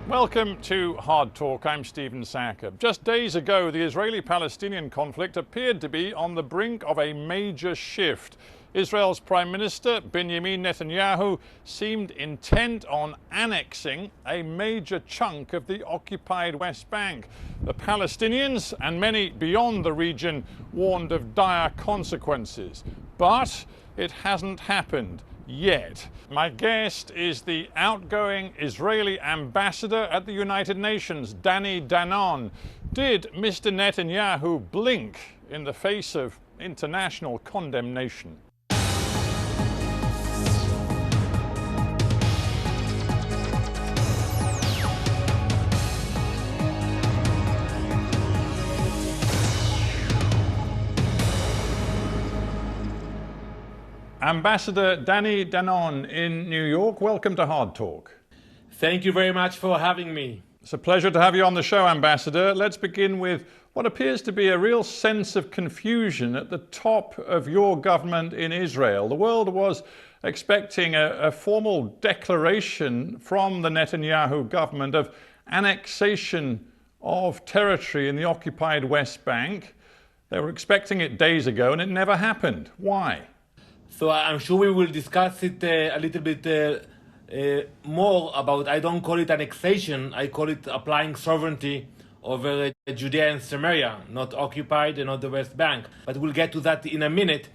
Welcome to Hard Talk. I'm Stephen Sackur. Just days ago, the Israeli-Palestinian conflict appeared to be on the brink of a major shift. Israel's Prime Minister, Benjamin Netanyahu, seemed intent on annexing a major chunk of the occupied West Bank. The Palestinians and many beyond the region warned of dire consequences. But it hasn't happened yet. My guest is the outgoing Israeli ambassador at the United Nations, Danny Danon. Did Mr. Netanyahu blink in the face of international condemnation? Ambassador Danny Danon in New York, welcome to Hard Talk. Thank you very much for having me. It's a pleasure to have you on the show, Ambassador. Let's begin with what appears to be a real sense of confusion at the top of your government in Israel. The world was expecting a formal declaration from the Netanyahu government of annexation of territory in the occupied West Bank. They were expecting it days ago and it never happened. Why? So I'm sure we will discuss it a little bit more about, I don't call it annexation, I call it applying sovereignty over Judea and Samaria, not occupied and not the West Bank. But we'll get to that in a minute.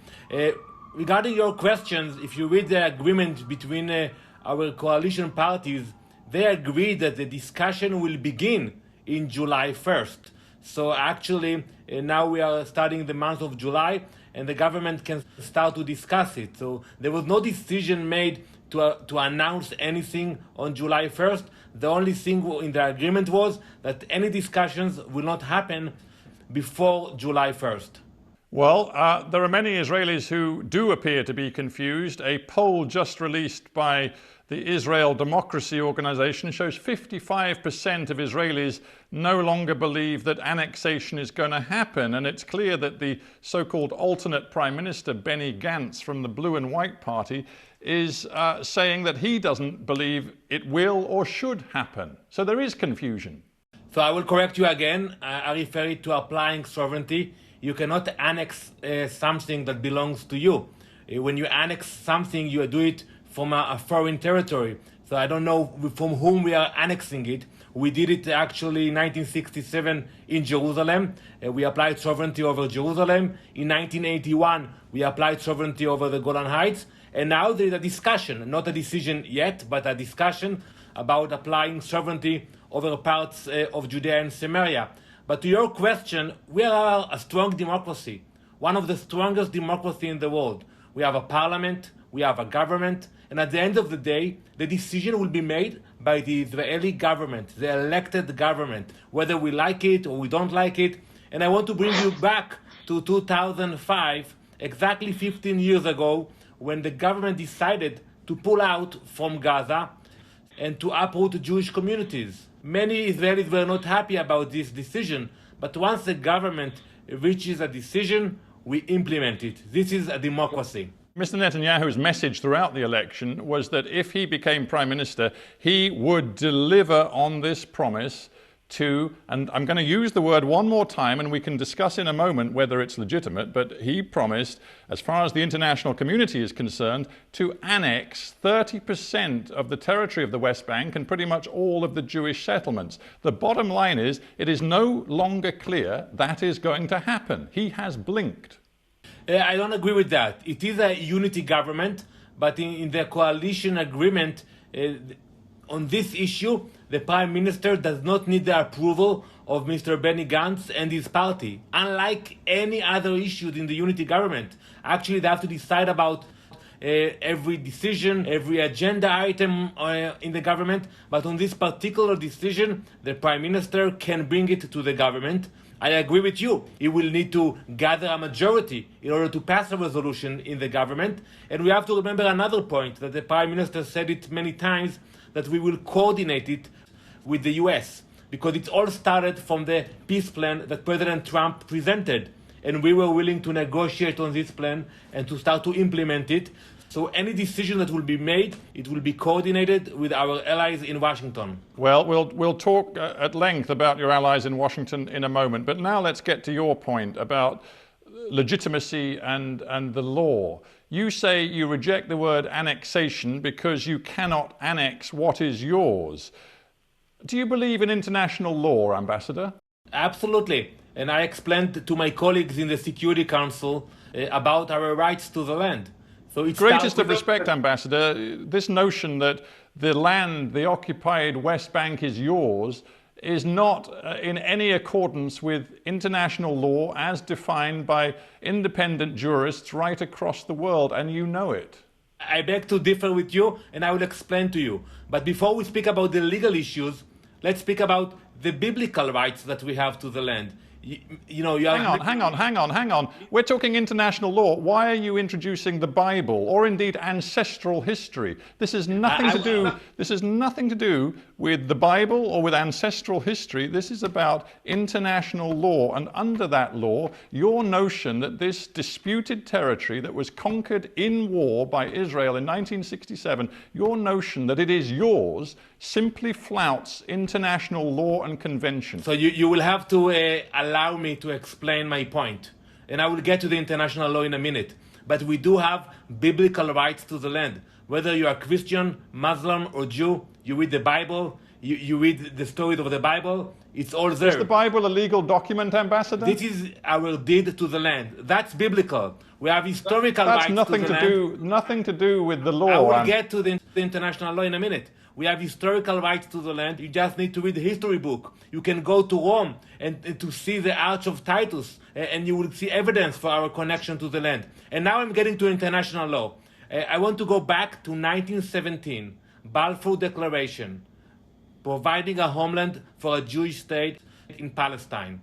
Regarding your questions, if you read the agreement between our coalition parties, they agreed that the discussion will begin in July 1st. So actually, now we are starting the month of July, and the government can start to discuss it. So there was no decision made to announce anything on July 1st. The only thing in the agreement was that any discussions will not happen before July 1st. Well, there are many Israelis who do appear to be confused. A poll just released by the Israel Democracy Organization shows 55% of Israelis no longer believe that annexation is going to happen. And it's clear that the so-called alternate Prime Minister, Benny Gantz, from the Blue and White Party, is saying that he doesn't believe it will or should happen. So there is confusion. So I will correct you again. I refer it to applying sovereignty. You cannot annex something that belongs to you. When you annex something, you do it from a foreign territory. So I don't know from whom we are annexing it. We did it actually in 1967 in Jerusalem. We applied sovereignty over Jerusalem. In 1981, we applied sovereignty over the Golan Heights. And now there is a discussion, not a decision yet, but a discussion about applying sovereignty over parts of Judea and Samaria. But to your question, we are a strong democracy, one of the strongest democracies in the world. We have a parliament, we have a government, and at the end of the day, the decision will be made by the Israeli government, the elected government, whether we like it or we don't like it. And I want to bring you back to 2005, exactly 15 years ago, when the government decided to pull out from Gaza and to uproot Jewish communities. Many Israelis were not happy about this decision, but once the government reaches a decision, we implement it. This is a democracy. Mr. Netanyahu's message throughout the election was that if he became Prime Minister, he would deliver on this promise to, and I'm going to use the word one more time and we can discuss in a moment whether it's legitimate, but he promised, as far as the international community is concerned, to annex 30% of the territory of the West Bank and pretty much all of the Jewish settlements. The bottom line is, it is no longer clear that is going to happen. He has blinked. I don't agree with that. It is a unity government, but in the coalition agreement on this issue, the Prime Minister does not need the approval of Mr. Benny Gantz and his party. Unlike any other issues in the unity government, actually they have to decide about every decision, every agenda item in the government, but on this particular decision, the Prime Minister can bring it to the government. I agree with you. He will need to gather a majority in order to pass a resolution in the government. And we have to remember another point, that the Prime Minister said it many times, that we will coordinate it with the US, because it all started from the peace plan that President Trump presented. And we were willing to negotiate on this plan and to start to implement it. So any decision that will be made, it will be coordinated with our allies in Washington. Well, we'll talk at length about your allies in Washington in a moment, but now let's get to your point about legitimacy and the law. You say you reject the word annexation because you cannot annex what is yours. Do you believe in international law, Ambassador? Absolutely. And I explained to my colleagues in the Security Council about our rights to the land. So it's greatest of respect, Ambassador, this notion that the land, the occupied West Bank is yours, is not in any accordance with international law as defined by independent jurists right across the world, and you know it. I beg to differ with you, and I will explain to you. But before we speak about the legal issues, let's speak about the biblical rights that we have to the land. Hang on. We're talking international law. Why are you introducing the Bible or indeed ancestral history? This has nothing to do with the Bible or with ancestral history. This is about international law, and under that law, your notion that this disputed territory that was conquered in war by Israel in 1967, your notion that it is yours simply flouts international law and convention. So you will have to allow me to explain my point. And I will get to the international law in a minute. But we do have biblical rights to the land. Whether you are Christian, Muslim, or Jew, you read the Bible, you read the stories of the Bible, it's all there. Is the Bible a legal document, Ambassador? This is our deed to the land. That's biblical. We have historical rights to the land. Nothing to do with the law. I will get to the international law in a minute. We have historical rights to the land. You just need to read the history book. You can go to Rome and to see the Arch of Titus, and you will see evidence for our connection to the land. And now I'm getting to international law. I want to go back to 1917, Balfour Declaration, providing a homeland for a Jewish state in Palestine.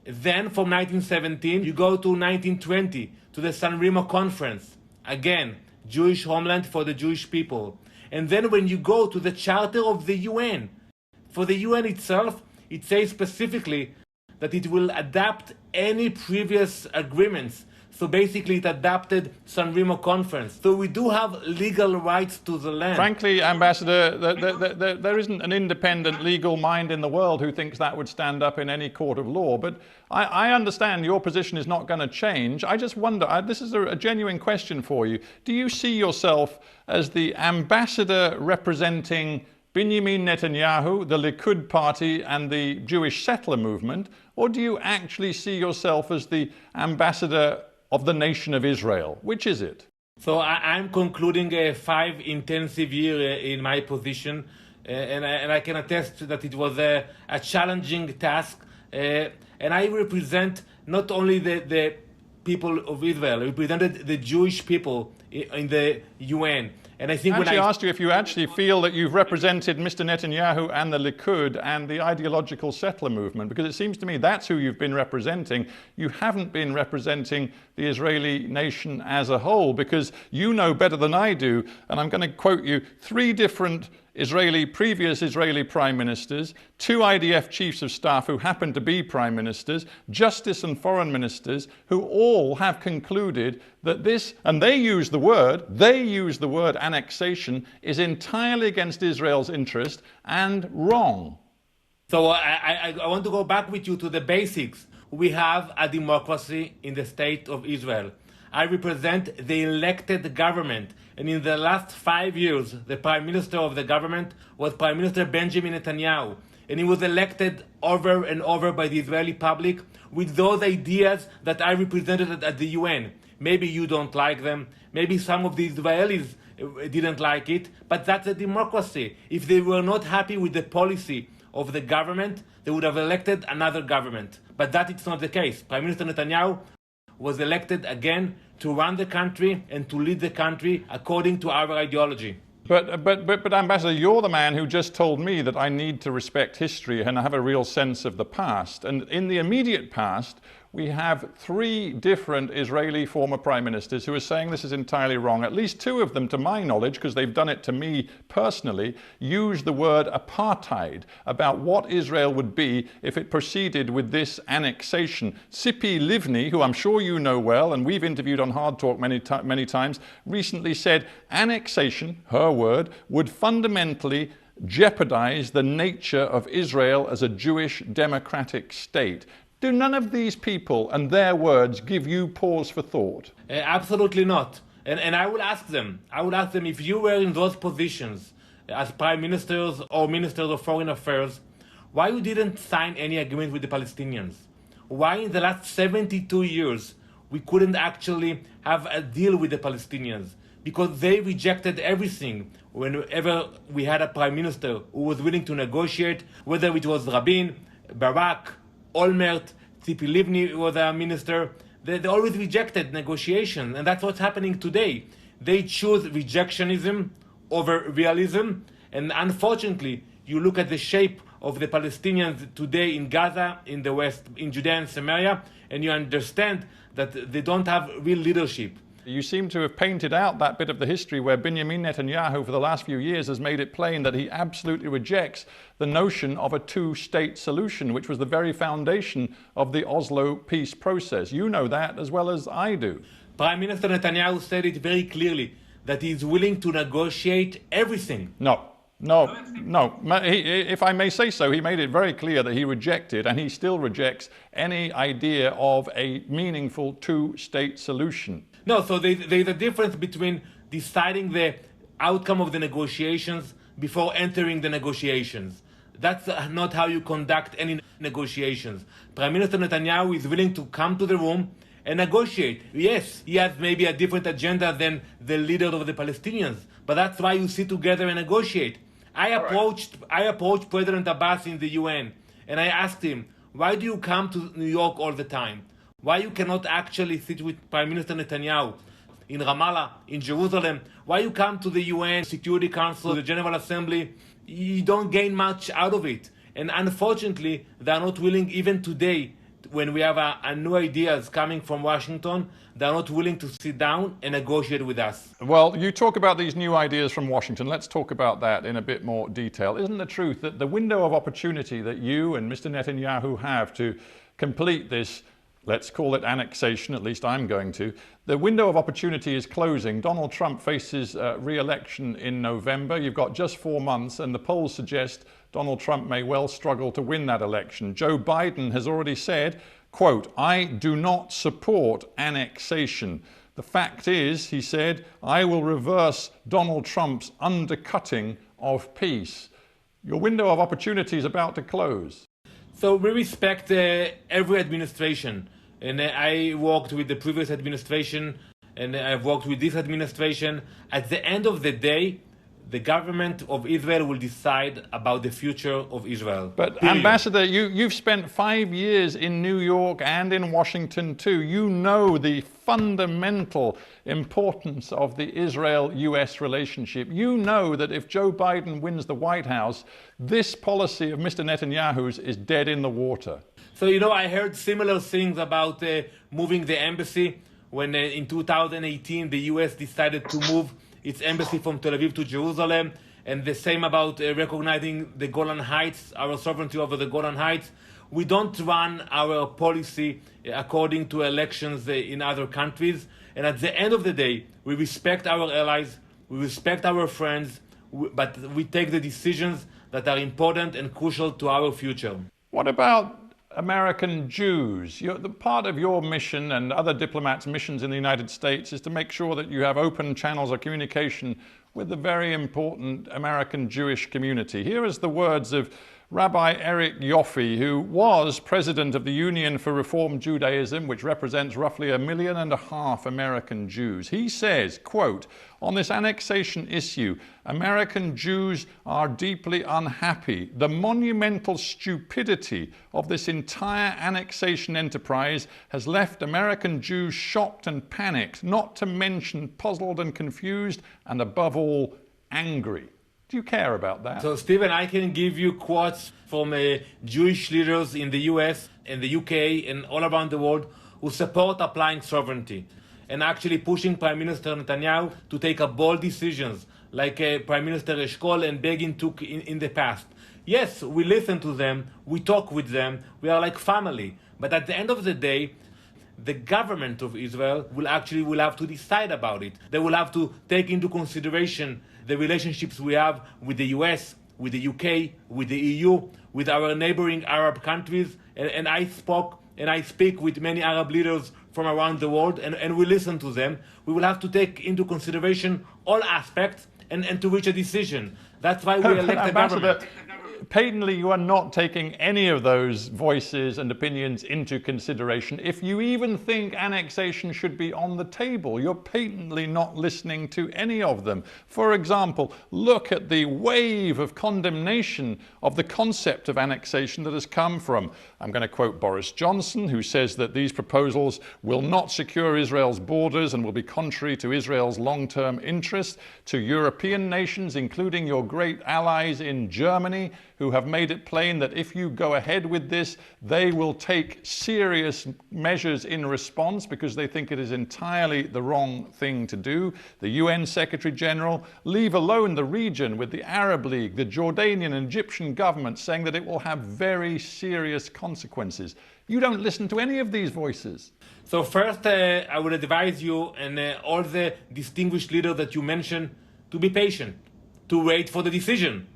Then from 1917, you go to 1920, to the San Remo Conference. Again, Jewish homeland for the Jewish people. And then when you go to the Charter of the UN, for the UN itself, it says specifically that it will adapt any previous agreements. So basically it adapted San Remo Conference. So we do have legal rights to the land. Frankly, Ambassador, there isn't an independent legal mind in the world who thinks that would stand up in any court of law. But I understand your position is not going to change. I just wonder, this is a genuine question for you. Do you see yourself as the ambassador representing Benjamin Netanyahu, the Likud party and the Jewish settler movement? Or do you actually see yourself as the ambassador of the nation of Israel? Which is it? So I'm concluding a 5 intensive year in my position, and I can attest that it was a challenging task. And I represent not only the people of Israel, I represented the Jewish people in the UN. And I think I asked you if you actually feel that you've represented Mr. Netanyahu and the Likud and the ideological settler movement, because it seems to me that's who you've been representing. You haven't been representing the Israeli nation as a whole, because you know better than I do, and I'm going to quote you, 3 different previous Israeli prime ministers, 2 IDF chiefs of staff who happen to be prime ministers, justice and foreign ministers, who all have concluded that this, and they use the word annexation, is entirely against Israel's interest and wrong. So I want to go back with you to the basics. We have a democracy in the state of Israel. I represent the elected government. And in the last 5 years, the prime minister of the government was Prime Minister Benjamin Netanyahu. And he was elected over and over by the Israeli public with those ideas that I represented at the UN. Maybe you don't like them. Maybe some of the Israelis didn't like it. But that's a democracy. If they were not happy with the policy of the government, they would have elected another government. But that is not the case. Prime Minister Netanyahu was elected again to run the country and to lead the country according to our ideology. But Ambassador, you're the man who just told me that I need to respect history and have a real sense of the past. And in the immediate past, we have 3 different Israeli former prime ministers who are saying this is entirely wrong. At least 2 of them, to my knowledge, because they've done it to me personally, use the word apartheid about what Israel would be if it proceeded with this annexation. Tzipi Livni, who I'm sure you know well, and we've interviewed on Hard Talk many times, recently said annexation, her word, would fundamentally jeopardize the nature of Israel as a Jewish democratic state. Do none of these people and their words give you pause for thought? Absolutely not. And I will ask them, if you were in those positions as prime ministers or ministers of foreign affairs, why you didn't sign any agreement with the Palestinians? Why in the last 72 years we couldn't actually have a deal with the Palestinians? Because they rejected everything whenever we had a prime minister who was willing to negotiate, whether it was Rabin, Barak, Olmert, Tzipi Livni was a minister. They always rejected negotiation, and that's what's happening today. They choose rejectionism over realism, and unfortunately, you look at the shape of the Palestinians today in Gaza, in the West, in Judea and Samaria, and you understand that they don't have real leadership. You seem to have painted out that bit of the history where Benjamin Netanyahu for the last few years has made it plain that he absolutely rejects the notion of a 2-state solution, which was the very foundation of the Oslo peace process. You know that as well as I do. Prime Minister Netanyahu said it very clearly that he is willing to negotiate everything. No. If I may say so, he made it very clear that he rejected, and he still rejects, any idea of a meaningful 2-state solution. No, so there's a difference between deciding the outcome of the negotiations before entering the negotiations. That's not how you conduct any negotiations. Prime Minister Netanyahu is willing to come to the room and negotiate. Yes, he has maybe a different agenda than the leader of the Palestinians, but that's why you sit together and negotiate. I approached President Abbas in the UN, and I asked him, why do you come to New York all the time? Why you cannot actually sit with Prime Minister Netanyahu in Ramallah, in Jerusalem? Why you come to the UN Security Council, the General Assembly? You don't gain much out of it. And unfortunately, they are not willing, even today, when we have new ideas coming from Washington, they're not willing to sit down and negotiate with us. Well, you talk about these new ideas from Washington. Let's talk about that in a bit more detail. Isn't the truth that the window of opportunity that you and Mr. Netanyahu have to complete this, let's call it annexation, at least I'm going to, the window of opportunity is closing. Donald Trump faces re-election in November. You've got just 4 months, and the polls suggest Donald Trump may well struggle to win that election. Joe Biden has already said, quote, "I do not support annexation. The fact is," he said, "I will reverse Donald Trump's undercutting of peace." Your window of opportunity is about to close. So we respect every administration. And I worked with the previous administration, and I've worked with this administration. At the end of the day, the government of Israel will decide about the future of Israel. But Ambassador, you've spent 5 years in New York and in Washington too. You know the fundamental importance of the Israel-US relationship. You know that if Joe Biden wins the White House, this policy of Mr. Netanyahu's is dead in the water. So, you know, I heard similar things about moving the embassy when in 2018 the US decided to move its embassy from Tel Aviv to Jerusalem, and the same about recognizing the Golan Heights, our sovereignty over the Golan Heights. We don't run our policy according to elections in other countries, and at the end of the day, we respect our allies, we respect our friends, but we take the decisions that are important and crucial to our future. What about American Jews? The part of your mission and other diplomats' missions in the United States is to make sure that you have open channels of communication with the very important American Jewish community. Here is the words of Rabbi Eric Yoffe, who was president of the Union for Reform Judaism, which represents roughly 1.5 million American Jews. He says, quote, "On this annexation issue, American Jews are deeply unhappy. The monumental stupidity of this entire annexation enterprise has left American Jews shocked and panicked, not to mention puzzled and confused, and above all, angry." Do you care about that? So, Stephen, I can give you quotes from Jewish leaders in the US and the UK and all around the world who support applying sovereignty and actually pushing Prime Minister Netanyahu to take bold decisions like Prime Minister Eshkol and Begin took in the past. Yes, we listen to them, we talk with them, we are like family. But at the end of the day, the government of Israel will have to decide about it. They will have to take into consideration the relationships we have with the US, with the UK, with the EU, with our neighboring Arab countries. And I speak with many Arab leaders from around the world, and we listen to them. We will have to take into consideration all aspects and to reach a decision. That's why we elect a government. Patently, you are not taking any of those voices and opinions into consideration. If you even think annexation should be on the table, you're patently not listening to any of them. For example, look at the wave of condemnation of the concept of annexation that has come from, I'm going to quote Boris Johnson, who says that these proposals will not secure Israel's borders and will be contrary to Israel's long-term interests, to European nations, including your great allies in Germany, who have made it plain that if you go ahead with this, they will take serious measures in response because they think it is entirely the wrong thing to do. The UN Secretary General, leave alone the region with the Arab League, the Jordanian and Egyptian governments saying that it will have very serious consequences. You don't listen to any of these voices. So first, I would advise you and all the distinguished leaders that you mentioned to be patient, to wait for the decision.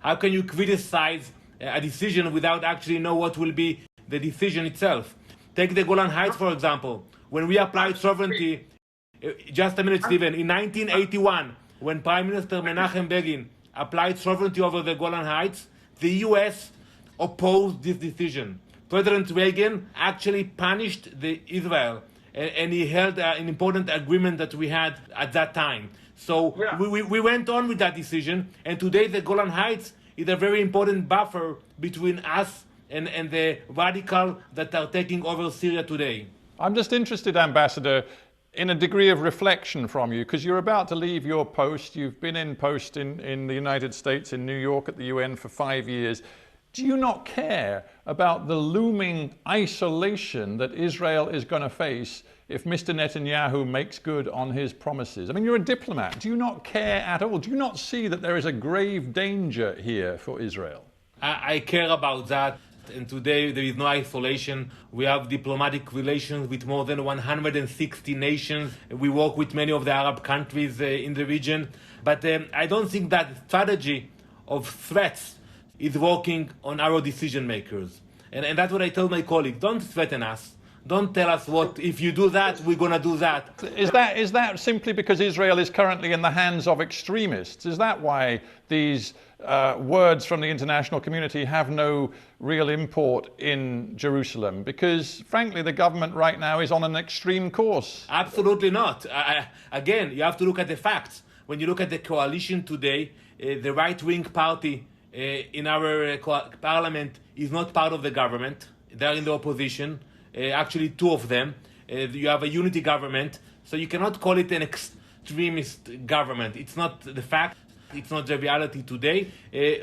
How can you criticize a decision without actually know what will be the decision itself? Take the Golan Heights, for example. When we applied sovereignty, just a minute, Stephen, in 1981, when Prime Minister Menachem Begin applied sovereignty over the Golan Heights, the US opposed this decision. President Reagan actually punished Israel, and he held an important agreement that we had at that time. So we went on with that decision, and today the Golan Heights is a very important buffer between us and the radical that are taking over Syria today. I'm just interested, Ambassador, in a degree of reflection from you, because you're about to leave your post. You've been in post in the United States, in New York at the UN for 5 years. Do you not care about the looming isolation that Israel is going to face if Mr. Netanyahu makes good on his promises? I mean, you're a diplomat. Do you not care at all? Do you not see that there is a grave danger here for Israel? I care about that. And today there is no isolation. We have diplomatic relations with more than 160 nations. We work with many of the Arab countries in the region. But I don't think that strategy of threats is working on our decision makers. And that's what I tell my colleagues. Don't threaten us. Don't tell us what, if you do that, we're going to do that. Is that simply because Israel is currently in the hands of extremists? Is that why these words from the international community have no real import in Jerusalem? Because, frankly, the government right now is on an extreme course. Absolutely not. Again, you have to look at the facts. When you look at the coalition today, the right-wing party in our parliament is not part of the government. They're in the opposition. Actually, two of them. You have a unity government, so you cannot call it an extremist government. It's not the fact. It's not the reality today.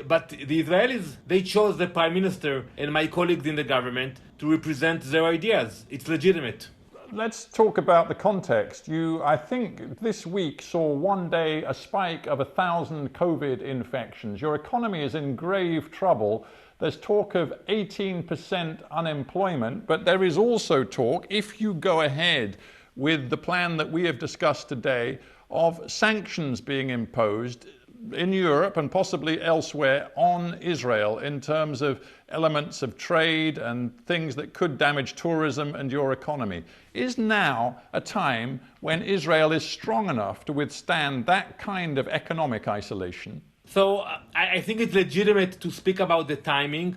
But the Israelis, they chose the prime minister and my colleagues in the government to represent their ideas. It's legitimate. Let's talk about the context. You, I think, this week saw one day a spike of 1,000 COVID infections. Your economy is in grave trouble. There's talk of 18% unemployment, but there is also talk, if you go ahead with the plan that we have discussed today, of sanctions being imposed in Europe and possibly elsewhere on Israel in terms of elements of trade and things that could damage tourism and your economy. Is now a time when Israel is strong enough to withstand that kind of economic isolation? So I think it's legitimate to speak about the timing.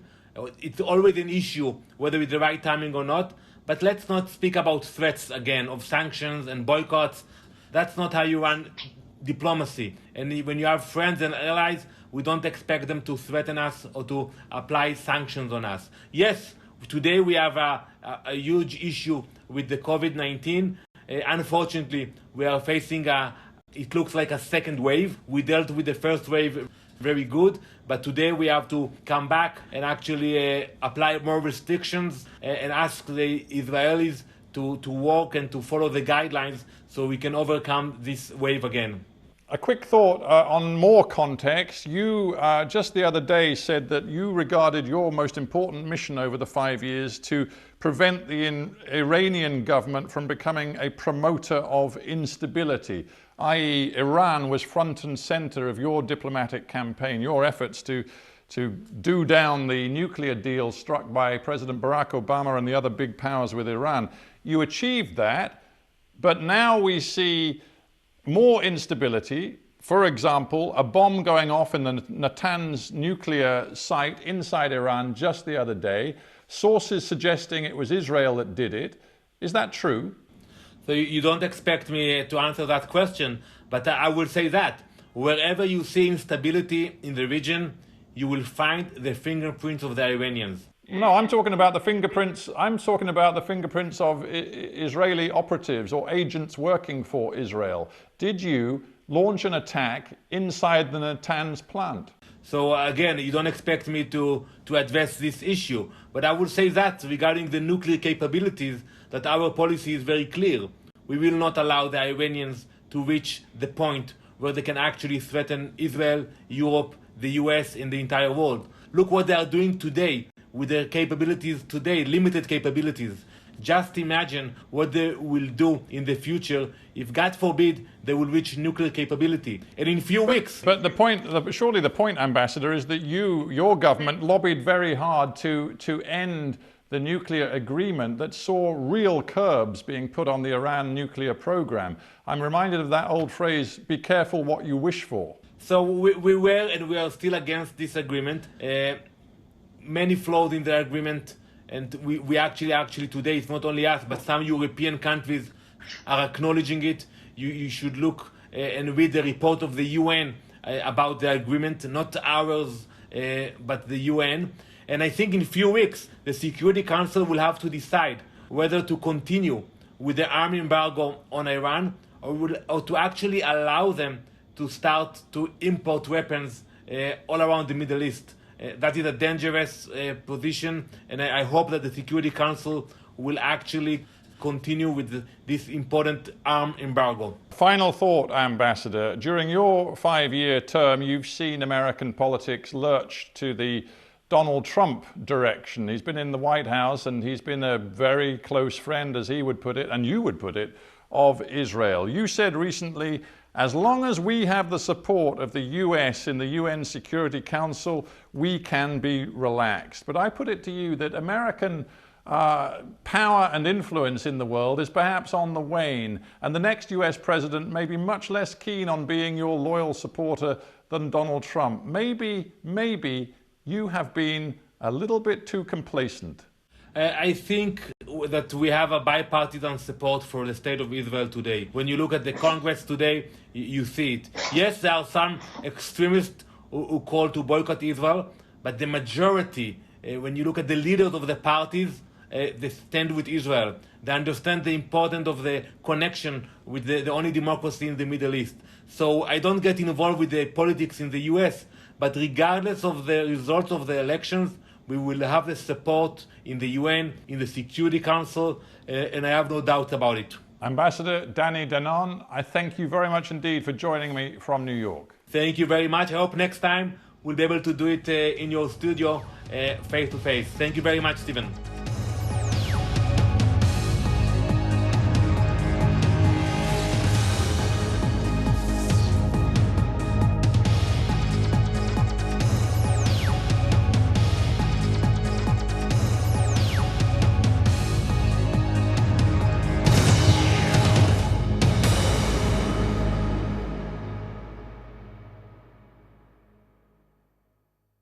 It's always an issue whether it's the right timing or not. But let's not speak about threats again of sanctions and boycotts. That's not how you run diplomacy. And when you have friends and allies, we don't expect them to threaten us or to apply sanctions on us. Yes, today we have a huge issue with the COVID-19. Unfortunately, we are facing a it looks like a second wave. We dealt with the first wave very good, but today we have to come back and actually apply more restrictions and ask the Israelis to work and to follow the guidelines so we can overcome this wave again. A quick thought on more context. You just the other day said that you regarded your most important mission over the 5 years to prevent the Iranian government from becoming a promoter of instability, i.e. Iran was front and center of your diplomatic campaign, your efforts to do down the nuclear deal struck by President Barack Obama and the other big powers with Iran. You achieved that, but now we see more instability. For example, a bomb going off in the Natanz nuclear site inside Iran just the other day. Sources suggesting it was Israel that did it. Is that true? So you don't expect me to answer that question, but I will say that wherever you see instability in the region, you will find the fingerprints of the Iranians. No, I'm talking about the fingerprints. I'm talking about the fingerprints of Israeli operatives or agents working for Israel. Did you launch an attack inside the Natanz plant? So again, you don't expect me to address this issue, but I would say that regarding the nuclear capabilities, that our policy is very clear. We will not allow the Iranians to reach the point where they can actually threaten Israel, Europe, the US, and the entire world. Look what they are doing today with their capabilities today, limited capabilities. Just imagine what they will do in the future if, God forbid, they will reach nuclear capability. And in a few weeks... But the point, surely the point, Ambassador, is that your government lobbied very hard to end the nuclear agreement that saw real curbs being put on the Iran nuclear program. I'm reminded of that old phrase, be careful what you wish for. So we were and we are still against this agreement. Many flaws in the agreement, and we actually today, it's not only us, but some European countries are acknowledging it. You should look and read the report of the UN about the agreement, not ours, but the UN. And I think in a few weeks, the Security Council will have to decide whether to continue with the arms embargo on Iran or to actually allow them to start to import weapons all around the Middle East. That is a dangerous position, and I hope that the Security Council will actually continue with this important arms embargo. Final thought, Ambassador. During your 5-year term, you've seen American politics lurch to the Donald Trump direction. He's been in the White House and he's been a very close friend, as he would put it, and you would put it, of Israel. You said recently, as long as we have the support of the US in the UN Security Council, we can be relaxed. But I put it to you that American power and influence in the world is perhaps on the wane, and the next US president may be much less keen on being your loyal supporter than Donald Trump. Maybe you have been a little bit too complacent. I think that we have a bipartisan support for the state of Israel today. When you look at the Congress today, you see it. Yes, there are some extremists who call to boycott Israel, but the majority, when you look at the leaders of the parties, they stand with Israel. They understand the importance of the connection with the only democracy in the Middle East. So I don't get involved with the politics in the US, but regardless of the results of the elections, we will have the support in the UN, in the Security Council, and I have no doubt about it. Ambassador Danny Danon, I thank you very much indeed for joining me from New York. Thank you very much. I hope next time we'll be able to do it in your studio face to face. Thank you very much, Stephen.